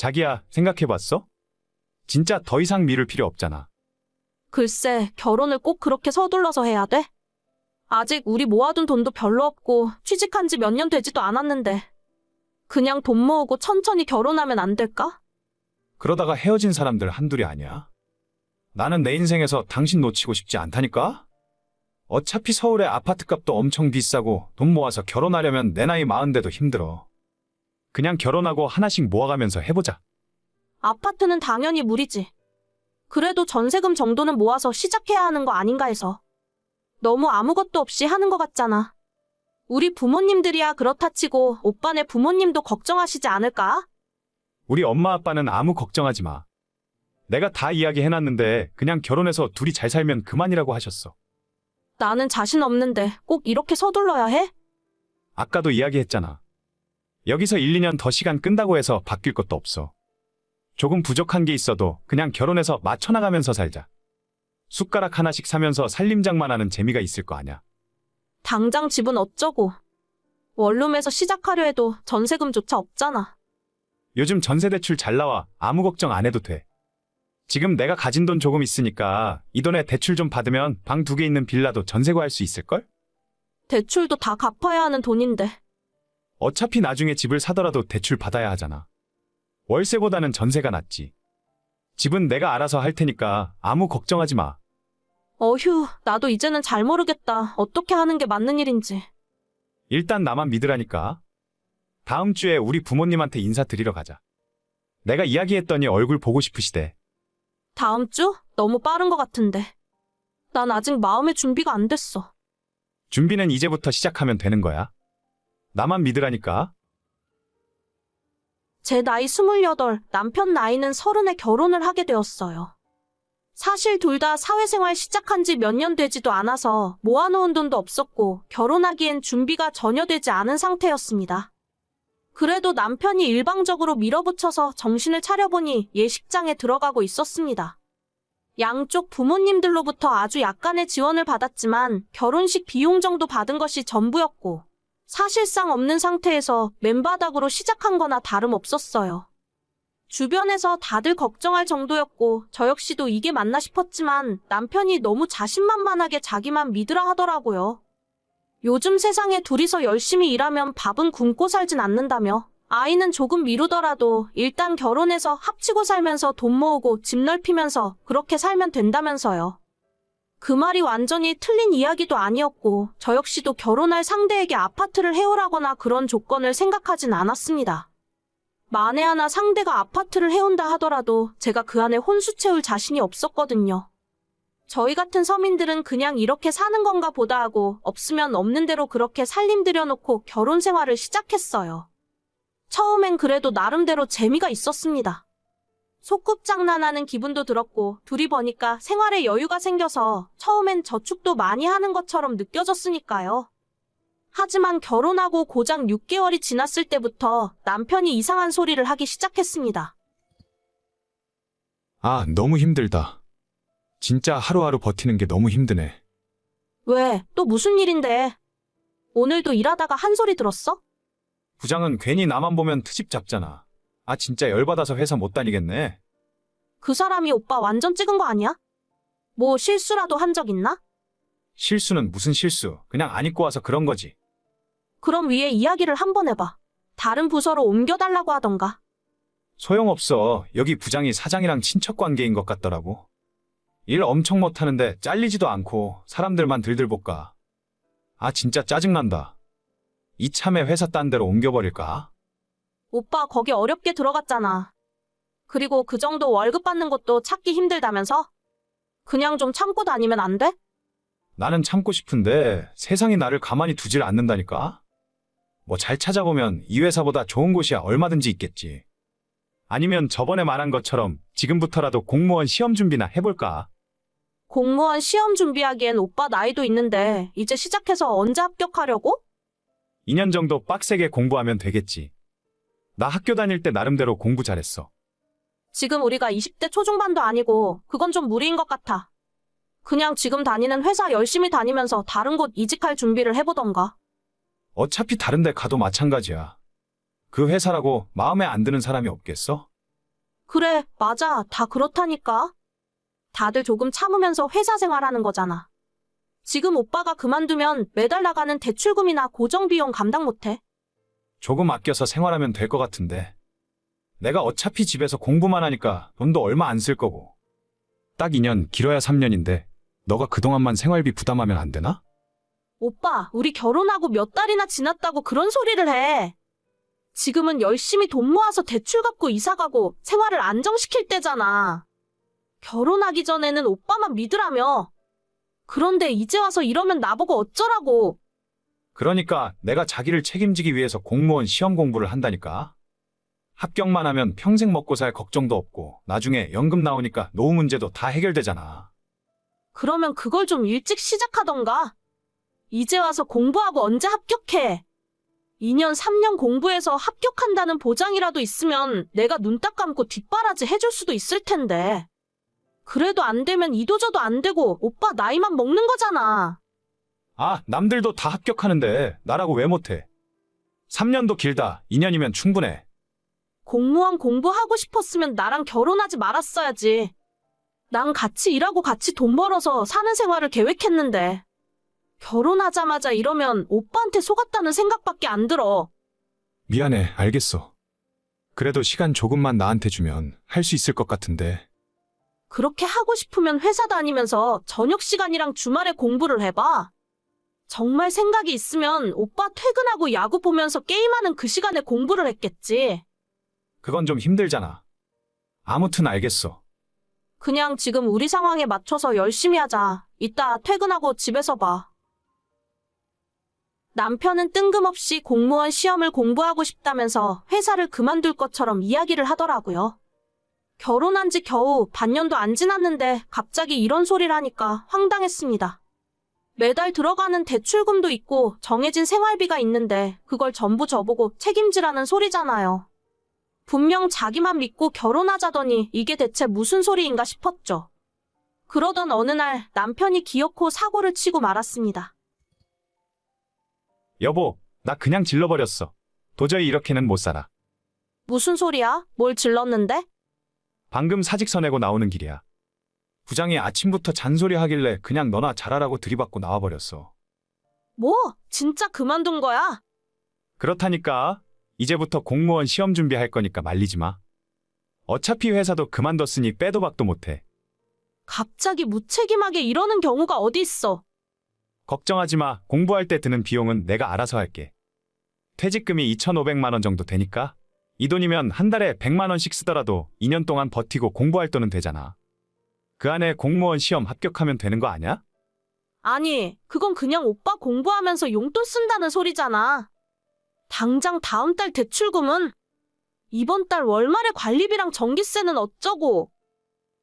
자기야, 생각해봤어? 진짜 더 이상 미룰 필요 없잖아. 글쎄, 결혼을 꼭 그렇게 서둘러서 해야 돼? 아직 우리 모아둔 돈도 별로 없고 취직한 지 몇 년 되지도 않았는데 그냥 돈 모으고 천천히 결혼하면 안 될까? 그러다가 헤어진 사람들 한둘이 아니야. 나는 내 인생에서 당신 놓치고 싶지 않다니까? 어차피 서울의 아파트값도 엄청 비싸고 돈 모아서 결혼하려면 내 나이 40대도 힘들어. 그냥 결혼하고 하나씩 모아가면서 해보자. 아파트는 당연히 무리지. 그래도 전세금 정도는 모아서 시작해야 하는 거 아닌가 해서. 너무 아무것도 없이 하는 것 같잖아. 우리 부모님들이야 그렇다 치고 오빠네 부모님도 걱정하시지 않을까? 우리 엄마 아빠는 아무 걱정하지 마. 내가 다 이야기해놨는데 그냥 결혼해서 둘이 잘 살면 그만이라고 하셨어. 나는 자신 없는데 꼭 이렇게 서둘러야 해? 아까도 이야기했잖아. 여기서 1, 2년 더 시간 끈다고 해서 바뀔 것도 없어. 조금 부족한 게 있어도 그냥 결혼해서 맞춰나가면서 살자. 숟가락 하나씩 사면서 살림장만하는 재미가 있을 거 아냐. 당장 집은 어쩌고. 원룸에서 시작하려 해도 전세금조차 없잖아. 요즘 전세대출 잘 나와. 아무 걱정 안 해도 돼. 지금 내가 가진 돈 조금 있으니까 이 돈에 대출 좀 받으면 방 2개 있는 빌라도 전세 구할 수 있을걸? 대출도 다 갚아야 하는 돈인데. 어차피 나중에 집을 사더라도 대출 받아야 하잖아. 월세보다는 전세가 낫지. 집은 내가 알아서 할 테니까 아무 걱정하지 마. 어휴, 나도 이제는 잘 모르겠다. 어떻게 하는 게 맞는 일인지. 일단 나만 믿으라니까. 다음 주에 우리 부모님한테 인사드리러 가자. 내가 이야기했더니 얼굴 보고 싶으시대. 다음 주? 너무 빠른 것 같은데. 난 아직 마음의 준비가 안 됐어. 준비는 이제부터 시작하면 되는 거야. 나만 믿으라니까. 제 나이 28, 남편 나이는 30에 결혼을 하게 되었어요. 사실 둘 다 사회생활 시작한 지 몇 년 되지도 않아서 모아놓은 돈도 없었고 결혼하기엔 준비가 전혀 되지 않은 상태였습니다. 그래도 남편이 일방적으로 밀어붙여서 정신을 차려보니 예식장에 들어가고 있었습니다. 양쪽 부모님들로부터 아주 약간의 지원을 받았지만 결혼식 비용 정도 받은 것이 전부였고 사실상 없는 상태에서 맨바닥으로 시작한 거나 다름없었어요. 주변에서 다들 걱정할 정도였고 저 역시도 이게 맞나 싶었지만 남편이 너무 자신만만하게 자기만 믿으라 하더라고요. 요즘 세상에 둘이서 열심히 일하면 밥은 굶고 살진 않는다며 아이는 조금 미루더라도 일단 결혼해서 합치고 살면서 돈 모으고 집 넓히면서 그렇게 살면 된다면서요. 그 말이 완전히 틀린 이야기도 아니었고 저 역시도 결혼할 상대에게 아파트를 해오라거나 그런 조건을 생각하진 않았습니다. 만에 하나 상대가 아파트를 해온다 하더라도 제가 그 안에 혼수 채울 자신이 없었거든요. 저희 같은 서민들은 그냥 이렇게 사는 건가 보다 하고 없으면 없는 대로 그렇게 살림 들여놓고 결혼 생활을 시작했어요. 처음엔 그래도 나름대로 재미가 있었습니다. 소꿉장난하는 기분도 들었고 둘이 버니까 생활에 여유가 생겨서 처음엔 저축도 많이 하는 것처럼 느껴졌으니까요. 하지만 결혼하고 고작 6개월이 지났을 때부터 남편이 이상한 소리를 하기 시작했습니다. 아, 너무 힘들다. 진짜 하루하루 버티는 게 너무 힘드네. 왜? 또 무슨 일인데? 오늘도 일하다가 한 소리 들었어? 부장은 괜히 나만 보면 트집 잡잖아. 아, 진짜 열받아서 회사 못 다니겠네. 그 사람이 오빠 완전 찍은 거 아니야? 뭐 실수라도 한 적 있나? 실수는 무슨 실수. 그냥 안 입고 와서 그런 거지. 그럼 위에 이야기를 한번 해봐. 다른 부서로 옮겨달라고 하던가. 소용없어. 여기 부장이 사장이랑 친척 관계인 것 같더라고. 일 엄청 못하는데 잘리지도 않고 사람들만 들들 볶아. 아, 진짜 짜증난다. 이참에 회사 딴 데로 옮겨버릴까? 오빠 거기 어렵게 들어갔잖아. 그리고 그 정도 월급 받는 것도 찾기 힘들다면서? 그냥 좀 참고 다니면 안 돼? 나는 참고 싶은데 세상이 나를 가만히 두질 않는다니까? 뭐 잘 찾아보면 이 회사보다 좋은 곳이야 얼마든지 있겠지. 아니면 저번에 말한 것처럼 지금부터라도 공무원 시험 준비나 해볼까? 공무원 시험 준비하기엔 오빠 나이도 있는데 이제 시작해서 언제 합격하려고? 2년 정도 빡세게 공부하면 되겠지. 나 학교 다닐 때 나름대로 공부 잘했어. 지금 우리가 20대 초중반도 아니고 그건 좀 무리인 것 같아. 그냥 지금 다니는 회사 열심히 다니면서 다른 곳 이직할 준비를 해보던가. 어차피 다른 데 가도 마찬가지야. 그 회사라고 마음에 안 드는 사람이 없겠어? 그래, 맞아. 다 그렇다니까. 다들 조금 참으면서 회사 생활하는 거잖아. 지금 오빠가 그만두면 매달 나가는 대출금이나 고정비용 감당 못해. 조금 아껴서 생활하면 될 것 같은데. 내가 어차피 집에서 공부만 하니까 돈도 얼마 안 쓸 거고. 딱 2년, 길어야 3년인데 너가 그동안만 생활비 부담하면 안 되나? 오빠, 우리 결혼하고 몇 달이나 지났다고 그런 소리를 해. 지금은 열심히 돈 모아서 대출 갚고 이사 가고 생활을 안정시킬 때잖아. 결혼하기 전에는 오빠만 믿으라며. 그런데 이제 와서 이러면 나보고 어쩌라고. 그러니까 내가 자기를 책임지기 위해서 공무원 시험 공부를 한다니까. 합격만 하면 평생 먹고 살 걱정도 없고 나중에 연금 나오니까 노후 문제도 다 해결되잖아. 그러면 그걸 좀 일찍 시작하던가. 이제 와서 공부하고 언제 합격해? 2년, 3년 공부해서 합격한다는 보장이라도 있으면 내가 눈 딱 감고 뒷바라지 해줄 수도 있을 텐데. 그래도 안 되면 이도저도 안 되고 오빠 나이만 먹는 거잖아. 아, 남들도 다 합격하는데 나라고 왜 못해? 3년도 길다. 2년이면 충분해. 공무원 공부하고 싶었으면 나랑 결혼하지 말았어야지. 난 같이 일하고 같이 돈 벌어서 사는 생활을 계획했는데. 결혼하자마자 이러면 오빠한테 속았다는 생각밖에 안 들어. 미안해, 알겠어. 그래도 시간 조금만 나한테 주면 할 수 있을 것 같은데. 그렇게 하고 싶으면 회사 다니면서 저녁 시간이랑 주말에 공부를 해봐. 정말 생각이 있으면 오빠 퇴근하고 야구 보면서 게임하는 그 시간에 공부를 했겠지. 그건 좀 힘들잖아. 아무튼 알겠어. 그냥 지금 우리 상황에 맞춰서 열심히 하자. 이따 퇴근하고 집에서 봐. 남편은 뜬금없이 공무원 시험을 공부하고 싶다면서 회사를 그만둘 것처럼 이야기를 하더라고요. 결혼한 지 겨우 반년도 안 지났는데 갑자기 이런 소리를 하니까 황당했습니다. 매달 들어가는 대출금도 있고 정해진 생활비가 있는데 그걸 전부 저보고 책임지라는 소리잖아요. 분명 자기만 믿고 결혼하자더니 이게 대체 무슨 소리인가 싶었죠. 그러던 어느 날 남편이 기어코 사고를 치고 말았습니다. 여보, 나 그냥 질러버렸어. 도저히 이렇게는 못 살아. 무슨 소리야? 뭘 질렀는데? 방금 사직서 내고 나오는 길이야. 부장이 아침부터 잔소리 하길래 그냥 너나 잘하라고 들이받고 나와버렸어. 뭐? 진짜 그만둔 거야? 그렇다니까. 이제부터 공무원 시험 준비할 거니까 말리지 마. 어차피 회사도 그만뒀으니 빼도 박도 못해. 갑자기 무책임하게 이러는 경우가 어디 있어? 걱정하지 마. 공부할 때 드는 비용은 내가 알아서 할게. 퇴직금이 2,500만 원 정도 되니까 이 돈이면 한 달에 100만 원씩 쓰더라도 2년 동안 버티고 공부할 돈은 되잖아. 그 안에 공무원 시험 합격하면 되는 거 아니야? 아니, 그건 그냥 오빠 공부하면서 용돈 쓴다는 소리잖아. 당장 다음 달 대출금은? 이번 달 월말에 관리비랑 전기세는 어쩌고?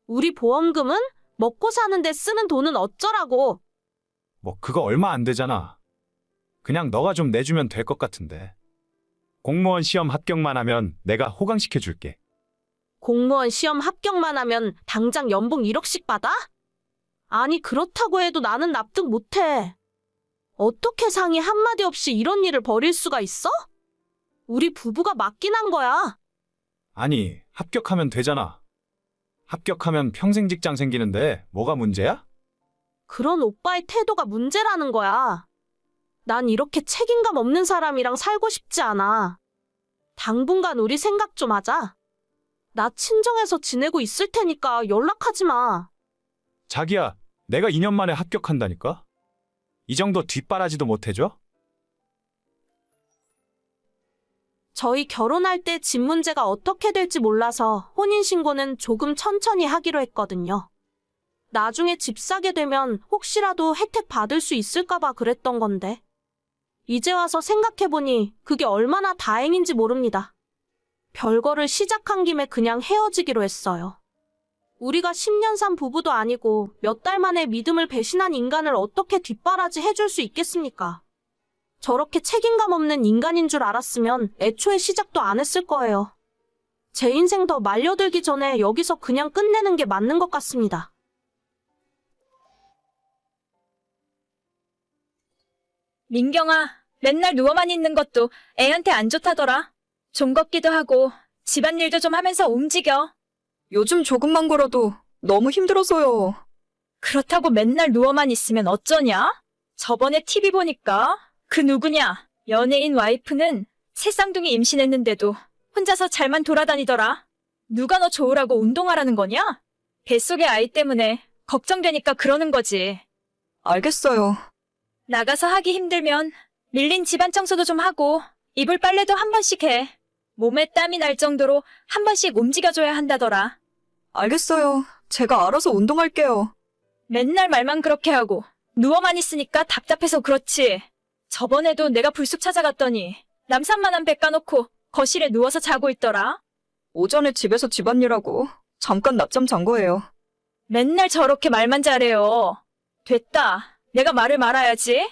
우리 보험금은? 먹고 사는데 쓰는 돈은 어쩌라고? 뭐 그거 얼마 안 되잖아. 그냥 너가 좀 내주면 될 것 같은데. 공무원 시험 합격만 하면 내가 호강시켜 줄게. 공무원 시험 합격만 하면 당장 연봉 1억씩 받아? 아니, 그렇다고 해도 나는 납득 못해. 어떻게 상의 한마디 없이 이런 일을 벌일 수가 있어? 우리 부부가 맞긴 한 거야. 아니, 합격하면 되잖아. 합격하면 평생 직장 생기는데 뭐가 문제야? 그런 오빠의 태도가 문제라는 거야. 난 이렇게 책임감 없는 사람이랑 살고 싶지 않아. 당분간 우리 생각 좀 하자. 나 친정에서 지내고 있을 테니까 연락하지 마. 자기야, 내가 2년 만에 합격한다니까? 이 정도 뒷바라지도 못 해줘? 저희 결혼할 때 집 문제가 어떻게 될지 몰라서 혼인신고는 조금 천천히 하기로 했거든요. 나중에 집 사게 되면 혹시라도 혜택 받을 수 있을까봐 그랬던 건데. 이제 와서 생각해보니 그게 얼마나 다행인지 모릅니다. 별거를 시작한 김에 그냥 헤어지기로 했어요. 우리가 10년 산 부부도 아니고 몇 달 만에 믿음을 배신한 인간을 어떻게 뒷바라지 해줄 수 있겠습니까? 저렇게 책임감 없는 인간인 줄 알았으면 애초에 시작도 안 했을 거예요. 제 인생 더 말려들기 전에 여기서 그냥 끝내는 게 맞는 것 같습니다. 민경아, 맨날 누워만 있는 것도 애한테 안 좋다더라. 좀 걷기도 하고 집안일도 좀 하면서 움직여. 요즘 조금만 걸어도 너무 힘들어서요. 그렇다고 맨날 누워만 있으면 어쩌냐? 저번에 TV 보니까 그 누구냐? 연예인 와이프는 새 쌍둥이 임신했는데도 혼자서 잘만 돌아다니더라. 누가 너 좋으라고 운동하라는 거냐? 뱃속의 아이 때문에 걱정되니까 그러는 거지. 알겠어요. 나가서 하기 힘들면 밀린 집안 청소도 좀 하고 이불 빨래도 한 번씩 해. 몸에 땀이 날 정도로 한 번씩 움직여줘야 한다더라. 알겠어요. 제가 알아서 운동할게요. 맨날 말만 그렇게 하고 누워만 있으니까 답답해서 그렇지. 저번에도 내가 불쑥 찾아갔더니 남산만한 배 까놓고 거실에 누워서 자고 있더라. 오전에 집에서 집안일하고 잠깐 낮잠 잔 거예요. 맨날 저렇게 말만 잘해요. 됐다. 내가 말을 말아야지.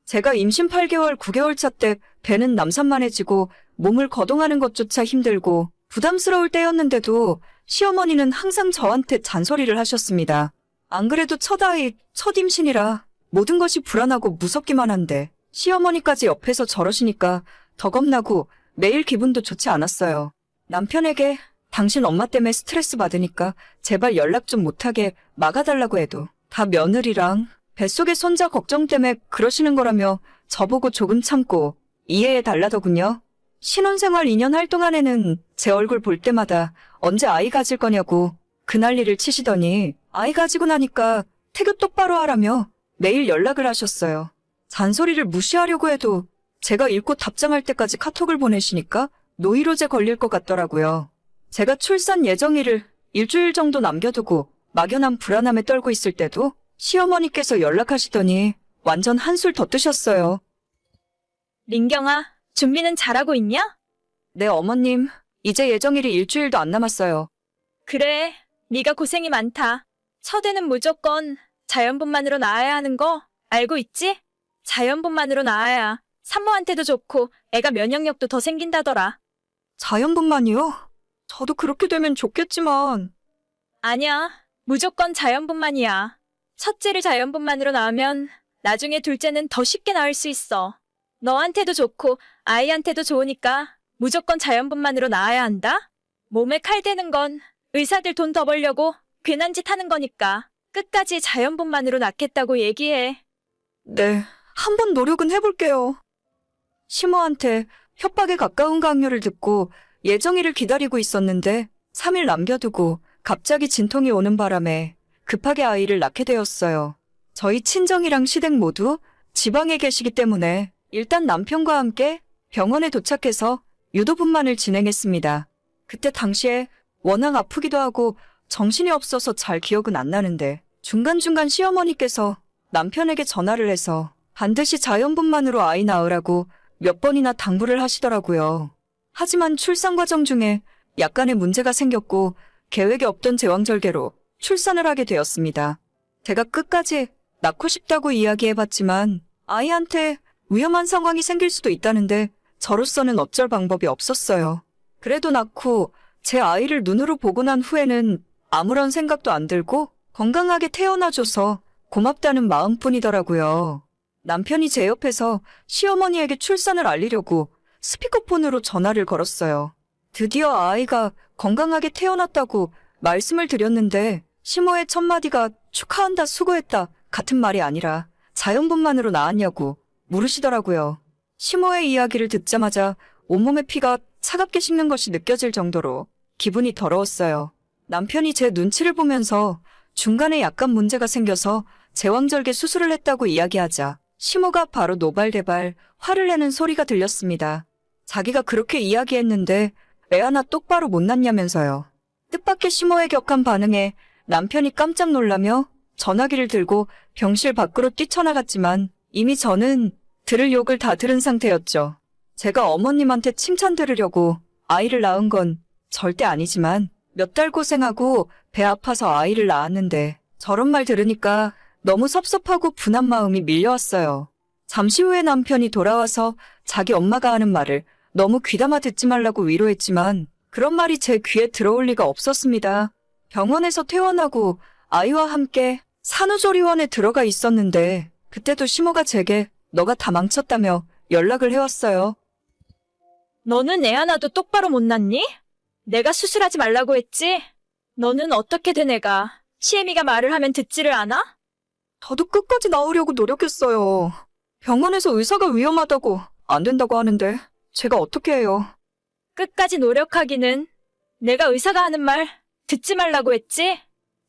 제가 임신 8개월, 9개월 차 때 배는 남산만해지고 몸을 거동하는 것조차 힘들고 부담스러울 때였는데도 시어머니는 항상 저한테 잔소리를 하셨습니다. 안 그래도 첫 아이, 첫 임신이라 모든 것이 불안하고 무섭기만 한데 시어머니까지 옆에서 저러시니까 더 겁나고 매일 기분도 좋지 않았어요. 남편에게 당신 엄마 때문에 스트레스 받으니까 제발 연락 좀 못하게 막아달라고 해도 다 며느리랑 뱃속의 손자 걱정 때문에 그러시는 거라며 저보고 조금 참고 이해해 달라더군요. 신혼생활 2년 할 동안에는 제 얼굴 볼 때마다 언제 아이 가질 거냐고 그 난리를 치시더니 아이 가지고 나니까 태교 똑바로 하라며 매일 연락을 하셨어요. 잔소리를 무시하려고 해도 제가 읽고 답장할 때까지 카톡을 보내시니까 노이로제 걸릴 것 같더라고요. 제가 출산 예정일을 일주일 정도 남겨두고 막연한 불안함에 떨고 있을 때도 시어머니께서 연락하시더니 완전 한술 더 뜨셨어요. 민경아, 준비는 잘하고 있냐? 네, 어머님. 이제 예정일이 일주일도 안 남았어요. 그래, 네가 고생이 많다. 첫애는 무조건 자연분만으로 낳아야 하는 거 알고 있지? 자연분만으로 낳아야 산모한테도 좋고 애가 면역력도 더 생긴다더라. 자연분만이요? 저도 그렇게 되면 좋겠지만. 아니야, 무조건 자연분만이야. 첫째를 자연분만으로 낳으면 나중에 둘째는 더 쉽게 낳을 수 있어. 너한테도 좋고 아이한테도 좋으니까 무조건 자연분만으로 낳아야 한다. 몸에 칼 대는 건 의사들 돈 더 벌려고 괜한 짓 하는 거니까 끝까지 자연분만으로 낳겠다고 얘기해. 네, 한번 노력은 해볼게요. 시모한테 협박에 가까운 강요를 듣고 예정일을 기다리고 있었는데 3일 남겨두고 갑자기 진통이 오는 바람에 급하게 아이를 낳게 되었어요. 저희 친정이랑 시댁 모두 지방에 계시기 때문에 일단 남편과 함께 병원에 도착해서 유도분만을 진행했습니다. 그때 당시에 워낙 아프기도 하고 정신이 없어서 잘 기억은 안 나는데 중간중간 시어머니께서 남편에게 전화를 해서 반드시 자연분만으로 아이 낳으라고 몇 번이나 당부를 하시더라고요. 하지만 출산 과정 중에 약간의 문제가 생겼고 계획에 없던 제왕절개로 출산을 하게 되었습니다. 제가 끝까지 낳고 싶다고 이야기해봤지만 아이한테 위험한 상황이 생길 수도 있다는데 저로서는 어쩔 방법이 없었어요. 그래도 낳고 제 아이를 눈으로 보고 난 후에는 아무런 생각도 안 들고 건강하게 태어나줘서 고맙다는 마음뿐이더라고요. 남편이 제 옆에서 시어머니에게 출산을 알리려고 스피커폰으로 전화를 걸었어요. 드디어 아이가 건강하게 태어났다고 말씀을 드렸는데 시모의 첫 마디가 축하한다, 수고했다 같은 말이 아니라 자연분만으로 낳았냐고 물으시더라고요. 시모의 이야기를 듣자마자 온몸에 피가 차갑게 식는 것이 느껴질 정도로 기분이 더러웠어요. 남편이 제 눈치를 보면서 중간에 약간 문제가 생겨서 제왕절개 수술을 했다고 이야기하자 시모가 바로 노발대발 화를 내는 소리가 들렸습니다. 자기가 그렇게 이야기했는데 애 하나 똑바로 못 낳냐면서요. 뜻밖의 시모의 격한 반응에 남편이 깜짝 놀라며 전화기를 들고 병실 밖으로 뛰쳐나갔지만 이미 저는 들을 욕을 다 들은 상태였죠. 제가 어머님한테 칭찬 들으려고 아이를 낳은 건 절대 아니지만 몇 달 고생하고 배 아파서 아이를 낳았는데 저런 말 들으니까 너무 섭섭하고 분한 마음이 밀려왔어요. 잠시 후에 남편이 돌아와서 자기 엄마가 하는 말을 너무 귀담아 듣지 말라고 위로했지만 그런 말이 제 귀에 들어올 리가 없었습니다. 병원에서 퇴원하고 아이와 함께 산후조리원에 들어가 있었는데 그때도 시모가 제게 너가 다 망쳤다며 연락을 해왔어요. 너는 애 하나도 똑바로 못 낳니? 내가 수술하지 말라고 했지? 너는 어떻게 된 애가 시애미가 말을 하면 듣지를 않아? 저도 끝까지 나오려고 노력했어요. 병원에서 의사가 위험하다고 안 된다고 하는데 제가 어떻게 해요? 끝까지 노력하기는 내가 의사가 하는 말 듣지 말라고 했지?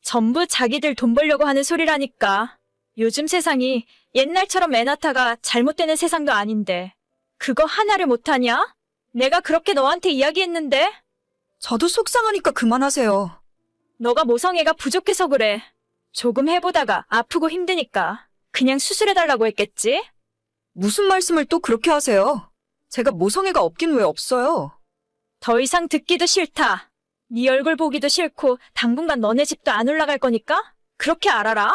전부 자기들 돈 벌려고 하는 소리라니까. 요즘 세상이 옛날처럼 애 낳다가 잘못되는 세상도 아닌데 그거 하나를 못하냐? 내가 그렇게 너한테 이야기했는데 저도 속상하니까 그만하세요. 너가 모성애가 부족해서 그래. 조금 해보다가 아프고 힘드니까 그냥 수술해달라고 했겠지? 무슨 말씀을 또 그렇게 하세요? 제가 모성애가 없긴 왜 없어요? 더 이상 듣기도 싫다. 네 얼굴 보기도 싫고 당분간 너네 집도 안 올라갈 거니까 그렇게 알아라.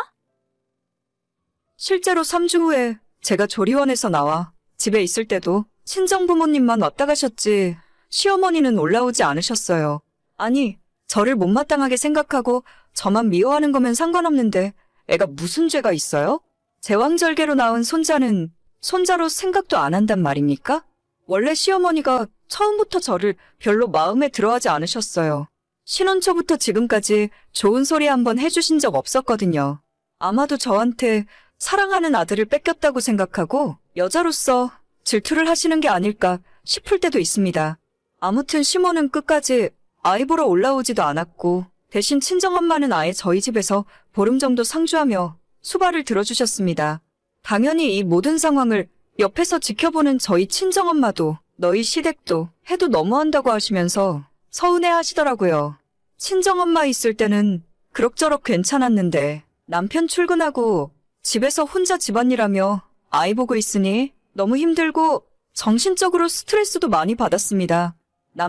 실제로 3주 후에 제가 조리원에서 나와 집에 있을 때도 친정부모님만 왔다 가셨지 시어머니는 올라오지 않으셨어요. 아니, 저를 못마땅하게 생각하고 저만 미워하는 거면 상관없는데 애가 무슨 죄가 있어요? 제왕절개로 낳은 손자는 손자로 생각도 안 한단 말입니까? 원래 시어머니가 처음부터 저를 별로 마음에 들어하지 않으셨어요. 신혼 초부터 지금까지 좋은 소리 한번 해주신 적 없었거든요. 아마도 저한테 사랑하는 아들을 뺏겼다고 생각하고 여자로서 질투를 하시는 게 아닐까 싶을 때도 있습니다. 아무튼 시모는 끝까지 아이 보러 올라오지도 않았고 대신 친정엄마는 아예 저희 집에서 보름 정도 상주하며 수발을 들어주셨습니다. 당연히 이 모든 상황을 옆에서 지켜보는 저희 친정엄마도 너희 시댁도 해도 너무한다고 하시면서 서운해 하시더라고요. 친정엄마 있을 때는 그럭저럭 괜찮았는데 남편 출근하고 집에서 혼자 집안일하며 아이 보고 있으니 너무 힘들고 정신적으로 스트레스도 많이 받았습니다.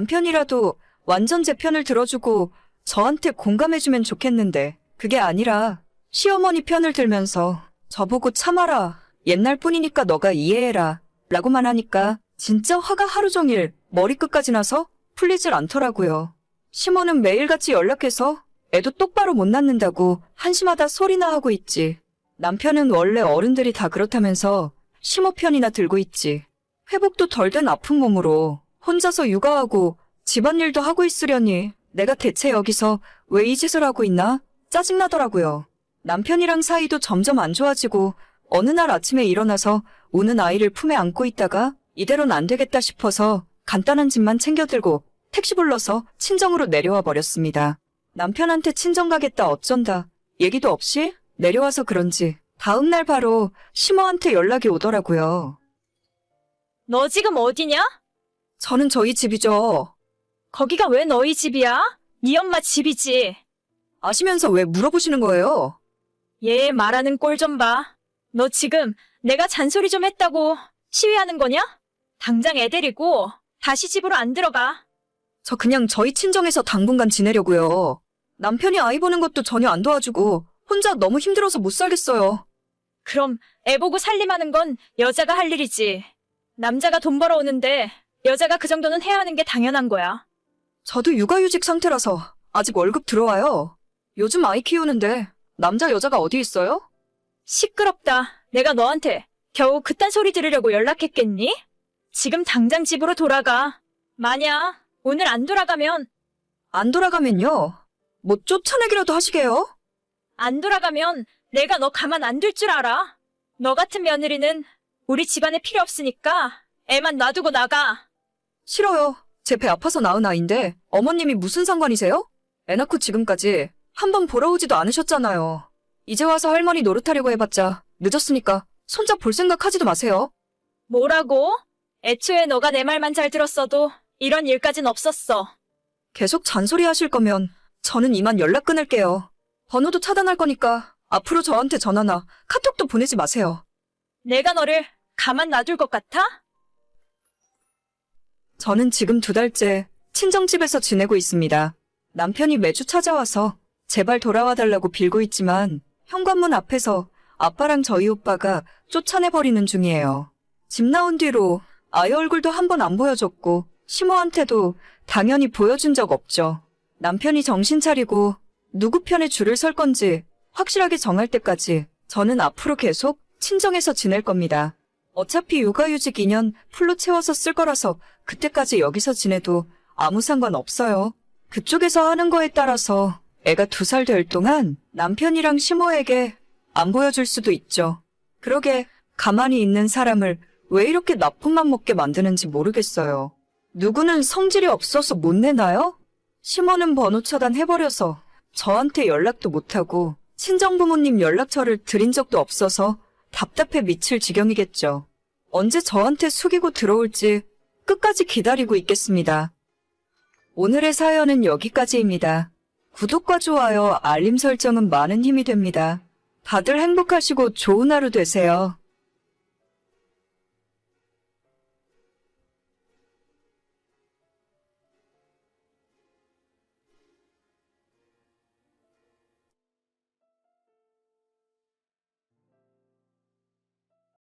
남편이라도 완전 제 편을 들어주고 저한테 공감해주면 좋겠는데 그게 아니라 시어머니 편을 들면서 저보고 참아라, 옛날 뿐이니까 너가 이해해라 라고만 하니까 진짜 화가 하루 종일 머리끝까지 나서 풀리질 않더라고요. 시모는 매일같이 연락해서 애도 똑바로 못 낳는다고 한심하다 소리나 하고 있지. 남편은 원래 어른들이 다 그렇다면서 시모 편이나 들고 있지. 회복도 덜 된 아픈 몸으로 혼자서 육아하고 집안일도 하고 있으려니 내가 대체 여기서 왜 이 짓을 하고 있나 짜증나더라고요. 남편이랑 사이도 점점 안 좋아지고 어느 날 아침에 일어나서 우는 아이를 품에 안고 있다가 이대로는 안 되겠다 싶어서 간단한 짐만 챙겨들고 택시 불러서 친정으로 내려와 버렸습니다. 남편한테 친정 가겠다 어쩐다 얘기도 없이 내려와서 그런지 다음 날 바로 시모한테 연락이 오더라고요. 너 지금 어디냐? 저는 저희 집이죠. 거기가 왜 너희 집이야? 네 엄마 집이지. 아시면서 왜 물어보시는 거예요? 얘 말하는 꼴 좀 봐. 너 지금 내가 잔소리 좀 했다고 시위하는 거냐? 당장 애 데리고 다시 집으로 안 들어가. 저 그냥 저희 친정에서 당분간 지내려고요. 남편이 아이 보는 것도 전혀 안 도와주고 혼자 너무 힘들어서 못 살겠어요. 그럼 애 보고 살림하는 건 여자가 할 일이지. 남자가 돈 벌어오는데 여자가 그 정도는 해야 하는 게 당연한 거야. 저도 육아휴직 상태라서 아직 월급 들어와요. 요즘 아이 키우는데 남자 여자가 어디 있어요? 시끄럽다. 내가 너한테 겨우 그딴 소리 들으려고 연락했겠니? 지금 당장 집으로 돌아가. 만약 오늘 안 돌아가면 안 돌아가면요? 뭐 쫓아내기라도 하시게요? 안 돌아가면 내가 너 가만 안 둘 줄 알아. 너 같은 며느리는 우리 집안에 필요 없으니까 애만 놔두고 나가. 싫어요. 제 배 아파서 낳은 아이인데 어머님이 무슨 상관이세요? 애 낳고 지금까지 한 번 보러 오지도 않으셨잖아요. 이제 와서 할머니 노릇하려고 해봤자 늦었으니까 손자 볼 생각 하지도 마세요. 뭐라고? 애초에 너가 내 말만 잘 들었어도 이런 일까진 없었어. 계속 잔소리 하실 거면 저는 이만 연락 끊을게요. 번호도 차단할 거니까 앞으로 저한테 전화나 카톡도 보내지 마세요. 내가 너를 가만 놔둘 것 같아? 저는 지금 2달째 친정집에서 지내고 있습니다. 남편이 매주 찾아와서 제발 돌아와 달라고 빌고 있지만 현관문 앞에서 아빠랑 저희 오빠가 쫓아내버리는 중이에요. 집 나온 뒤로 아이 얼굴도 한 번 안 보여줬고 시모한테도 당연히 보여준 적 없죠. 남편이 정신 차리고 누구 편에 줄을 설 건지 확실하게 정할 때까지 저는 앞으로 계속 친정에서 지낼 겁니다. 어차피 육아휴직 2년 풀로 채워서 쓸 거라서 그때까지 여기서 지내도 아무 상관 없어요. 그쪽에서 하는 거에 따라서 애가 2살 될 동안 남편이랑 시모에게 안 보여줄 수도 있죠. 그러게 가만히 있는 사람을 왜 이렇게 나쁜 맘 먹게 만드는지 모르겠어요. 누구는 성질이 없어서 못 내나요? 시모는 번호 차단해버려서 저한테 연락도 못하고 친정부모님 연락처를 드린 적도 없어서 답답해 미칠 지경이겠죠. 언제 저한테 숙이고 들어올지 끝까지 기다리고 있겠습니다. 오늘의 사연은 여기까지입니다. 구독과 좋아요, 알림 설정은 많은 힘이 됩니다. 다들 행복하시고 좋은 하루 되세요.